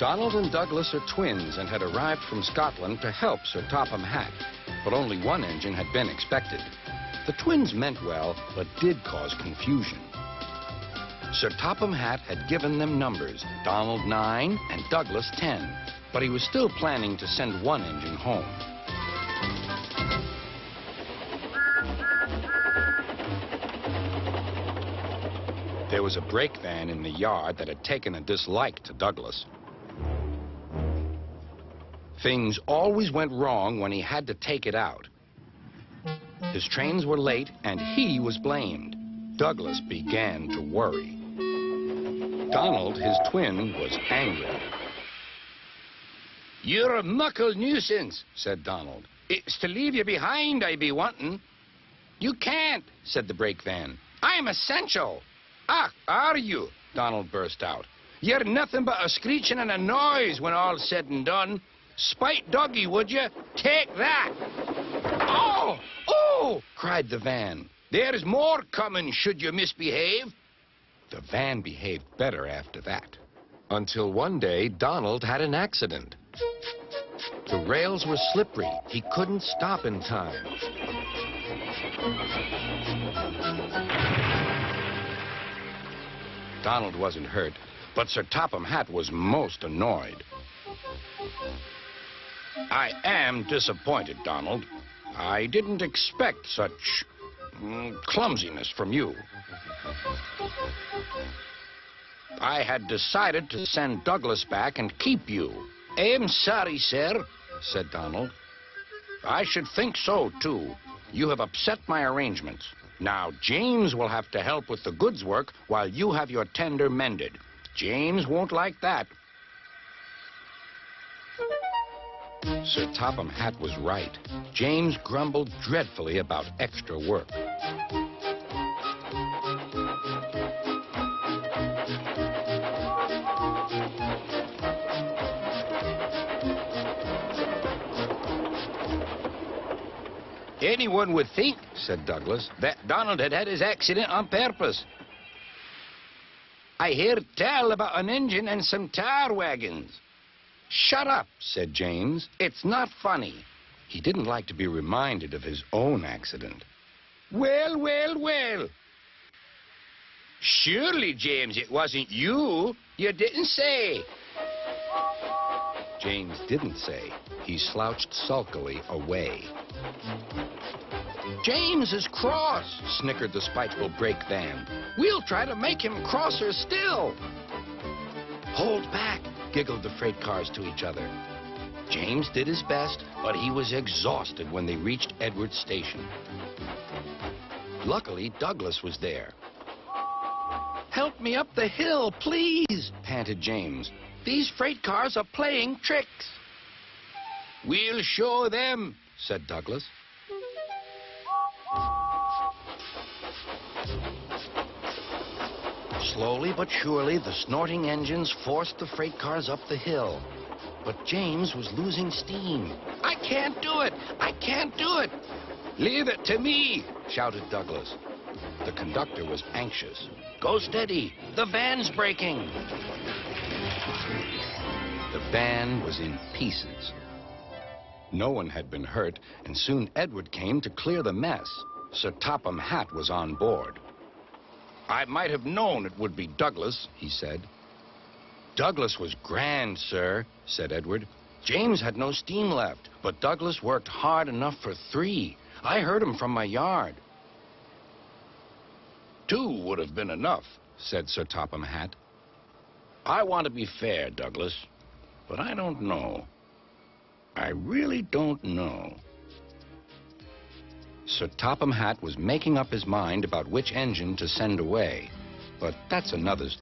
Donald and Douglas are twins and had arrived from Scotland to help Sir Topham Hatt, but only one engine had been expected. The twins meant well, but did cause confusion. Sir Topham Hatt had given them numbers, Donald 9 and Douglas 10, but he was still planning to send one engine home. There was a brake van in the yard that had taken a dislike to Douglas. Things always went wrong when he had to take it out. His trains were late, and he was blamed. Douglas began to worry. Donald, his twin, was angry. "You're a muckle nuisance," said Donald. "It's to leave you behind I be wanting." "You can't," said the brake van. "I'm essential." "Ah, are you?" Donald burst out. "You're nothing but a screeching and a noise when all's said and done. Spite doggy, would you? Take that!" "Oh! Oh!" cried the van. "There's more coming should you misbehave." The van behaved better after that. Until one day, Donald had an accident. The rails were slippery. He couldn't stop in time. Donald wasn't hurt, but Sir Topham Hatt was most annoyed. "I am disappointed, Donald. I didn't expect such clumsiness from you. I had decided to send Douglas back and keep you." "I'm sorry, sir," said Donald. "I should think so, too. You have upset my arrangements. Now, James will have to help with the goods work while you have your tender mended. James won't like that." Sir Topham Hatt was right. James grumbled dreadfully about extra work. "Anyone would think," said Douglas, "that Donald had had his accident on purpose. I heard tell about an engine and some tar wagons." "Shut up," said James. "It's not funny." He didn't like to be reminded of his own accident. "Well, well, well. Surely, James, it wasn't you. You didn't say." James didn't say. He slouched sulkily away. "James is cross," snickered the spiteful brake van. "We'll try to make him crosser still." "Hold back," giggled the freight cars to each other. James did his best, but he was exhausted when they reached Edward's station. Luckily, Douglas was there. "Help me up the hill, please," panted James. "These freight cars are playing tricks." "We'll show them," said Douglas. Slowly but surely, the snorting engines forced the freight cars up the hill. But James was losing steam. "I can't do it! I can't do it!" "Leave it to me!" shouted Douglas. The conductor was anxious. "Go steady! The van's breaking!" The van was in pieces. No one had been hurt, and soon Edward came to clear the mess. Sir Topham Hatt was on board. "I might have known it would be Douglas," he said. "Douglas was grand, sir," said Edward. "James had no steam left, but Douglas worked hard enough for 3. I heard him from my yard." "2 would have been enough," said Sir Topham Hatt. "I want to be fair, Douglas, but I don't know. I really don't know." Sir Topham Hatt was making up his mind about which engine to send away, but that's another story.